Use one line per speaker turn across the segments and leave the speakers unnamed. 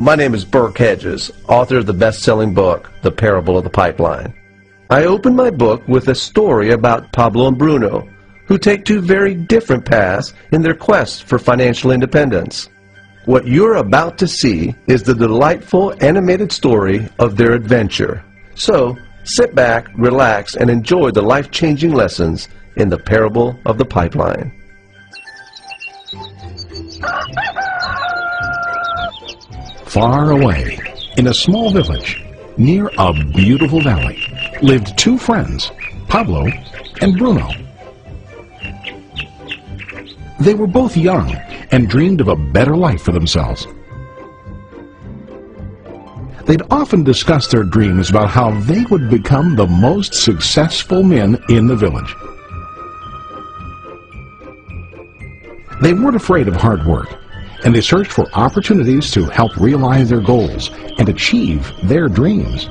My name is Burke Hedges, author of the best-selling book, The Parable of the Pipeline. I open my book with a story about Pablo and Bruno, who take two very different paths in their quest for financial independence. What you're about to see is the delightful animated story of their adventure. So, sit back, relax, and enjoy the life-changing lessons in The Parable of the Pipeline.
Far away, in a small village, near a beautiful valley, lived two friends, Pablo and Bruno. They were both young and dreamed of a better life for themselves. They'd often discuss their dreams about how they would become the most successful men in the village. They weren't afraid of hard work, and they searched for opportunities to help realize their goals and achieve their dreams.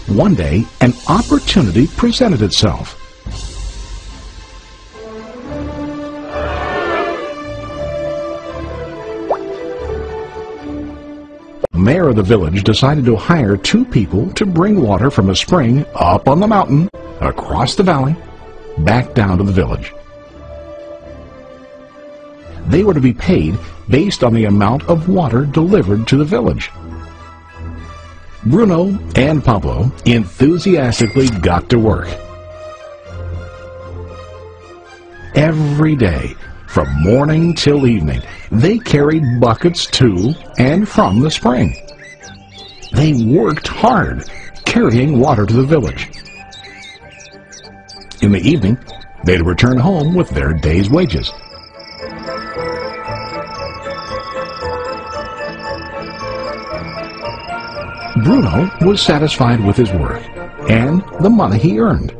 One day, an opportunity presented itself. The mayor of the village decided to hire two people to bring water from a spring up on the mountain, across the valley, back down to the village. They were to be paid based on the amount of water delivered to the village. Bruno and Pablo enthusiastically got to work. Every day, from morning till evening, they carried buckets to and from the spring. They worked hard, carrying water to the village. In the evening, they'd return home with their day's wages. Bruno was satisfied with his work and the money he earned.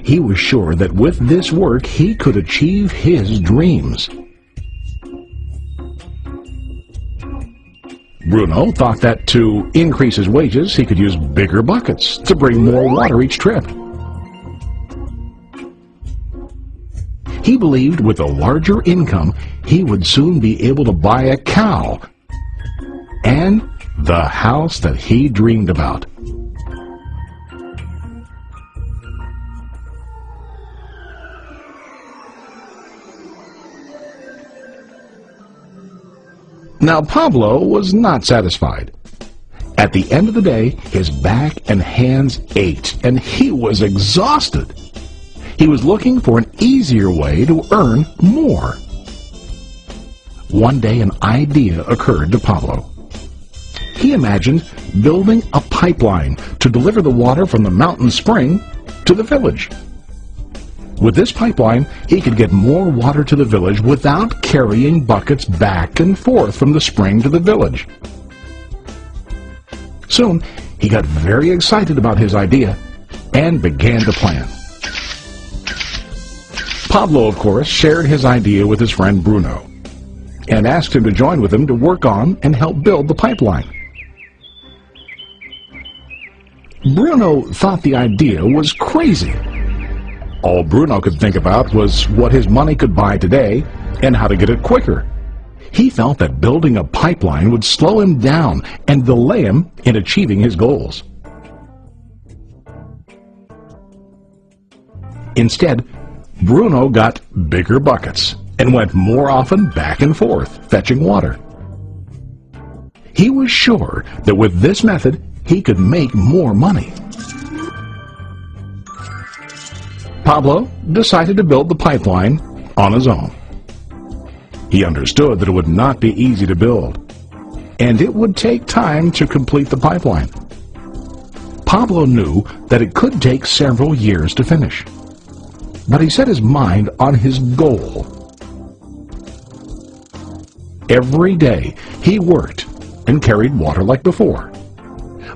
He was sure that with this work he could achieve his dreams. Bruno thought that to increase his wages he could use bigger buckets to bring more water each trip. He believed with a larger income he would soon be able to buy a cow and the house that he dreamed about. Now Pablo was not satisfied. At the end of the day, his back and hands ached, and he was exhausted. He was looking for an easier way to earn more. One day an idea occurred to Pablo. He imagined building a pipeline to deliver the water from the mountain spring to the village. With this pipeline, he could get more water to the village without carrying buckets back and forth from the spring to the village. Soon, he got very excited about his idea and began to plan. Pablo, of course, shared his idea with his friend Bruno and asked him to join with him to work on and help build the pipeline. Bruno thought the idea was crazy. All Bruno could think about was what his money could buy today and how to get it quicker. He felt that building a pipeline would slow him down and delay him in achieving his goals. Instead, Bruno got bigger buckets and went more often back and forth, fetching water. He was sure that with this method, he could make more money. Pablo decided to build the pipeline on his own. He understood that it would not be easy to build, and it would take time to complete the pipeline. Pablo knew that it could take several years to finish, but he set his mind on his goal. Every day he worked and carried water like before.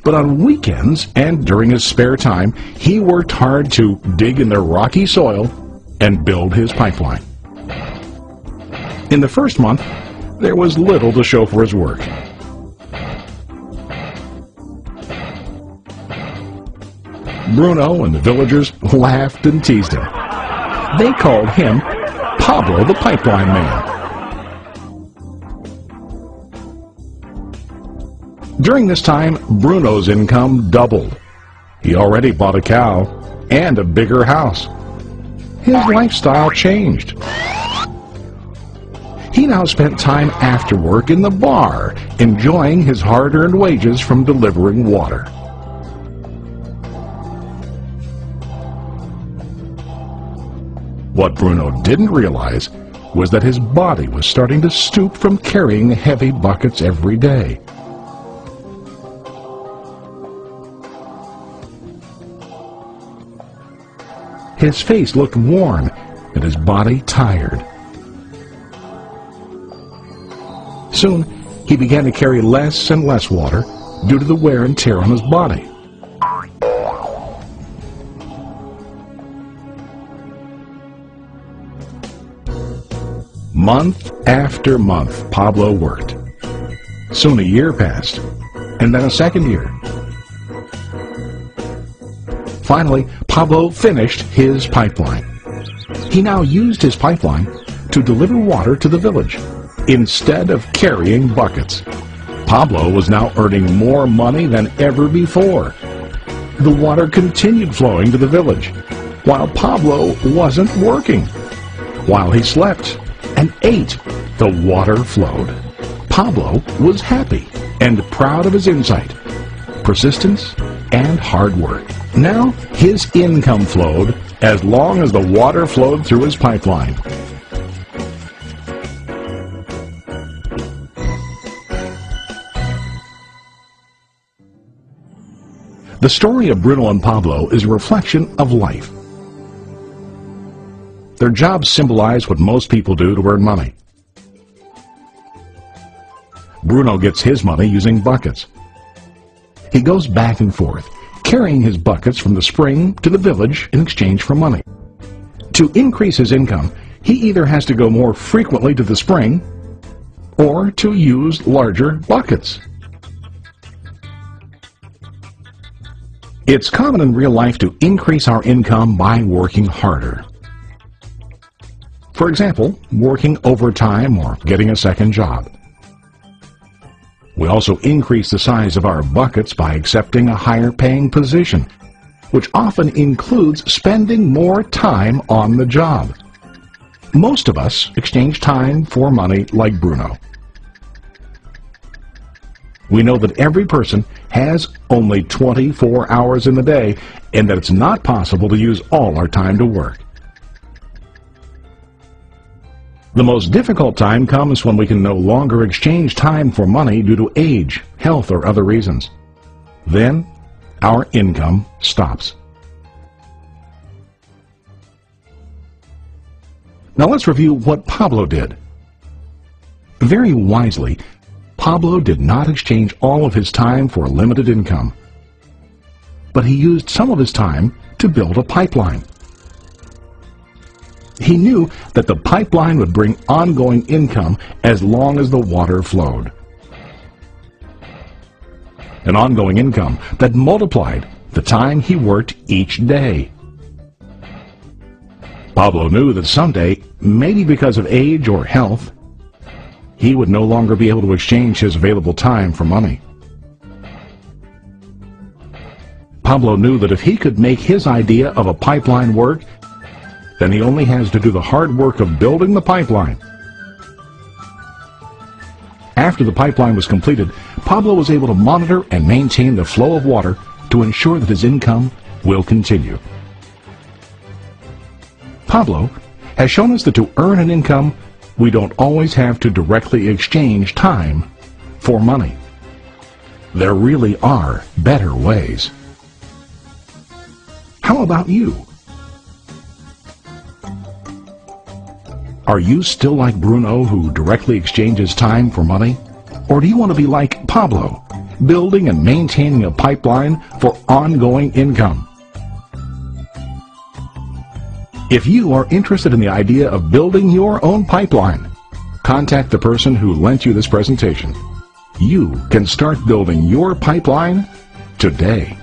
But on weekends and during his spare time, he worked hard to dig in the rocky soil and build his pipeline. In the first month, there was little to show for his work. Bruno and the villagers laughed and teased him. They called him Pablo the Pipeline Man. During this time, Bruno's income doubled. He already bought a cow and a bigger house. His lifestyle changed. He now spent time after work in the bar, enjoying his hard-earned wages from delivering water. What Bruno didn't realize was that his body was starting to stoop from carrying heavy buckets every day. His face looked worn and his body tired. Soon, he began to carry less and less water due to the wear and tear on his body. Month after month, Pablo worked. Soon a year passed, and then a second year. Finally, Pablo finished his pipeline. He now used his pipeline to deliver water to the village instead of carrying buckets. Pablo was now earning more money than ever before. The water continued flowing to the village, while Pablo wasn't working. While he slept and ate, the water flowed. Pablo was happy and proud of his insight, persistence, and hard work. Now his income flowed as long as the water flowed through his pipeline. The story of Bruno and Pablo is a reflection of life. Their jobs symbolize what most people do to earn money. Bruno gets his money using buckets. He goes back and forth, carrying his buckets from the spring to the village in exchange for money. To increase his income, he either has to go more frequently to the spring or to use larger buckets. It's common in real life to increase our income by working harder. For example, working overtime or getting a second job. We also increase the size of our buckets by accepting a higher paying position, which often includes spending more time on the job. Most of us exchange time for money like Bruno. We know that every person has only 24 hours in the day and that it's not possible to use all our time to work. The most difficult time comes when we can no longer exchange time for money due to age, health, or other reasons. Then, our income stops. Now let's review what Pablo did. Very wisely, Pablo did not exchange all of his time for limited income, but he used some of his time to build a pipeline. He knew that the pipeline would bring ongoing income as long as the water flowed. An ongoing income that multiplied the time he worked each day. Pablo knew that someday, maybe because of age or health, he would no longer be able to exchange his available time for money. Pablo knew that if he could make his idea of a pipeline work, then he only has to do the hard work of building the pipeline. After the pipeline was completed, Pablo was able to monitor and maintain the flow of water to ensure that his income will continue. Pablo has shown us that to earn an income, we don't always have to directly exchange time for money. There really are better ways. How about you? Are you still like Bruno, who directly exchanges time for money? Or do you want to be like Pablo, building and maintaining a pipeline for ongoing income? If you are interested in the idea of building your own pipeline, contact the person who lent you this presentation. You can start building your pipeline today.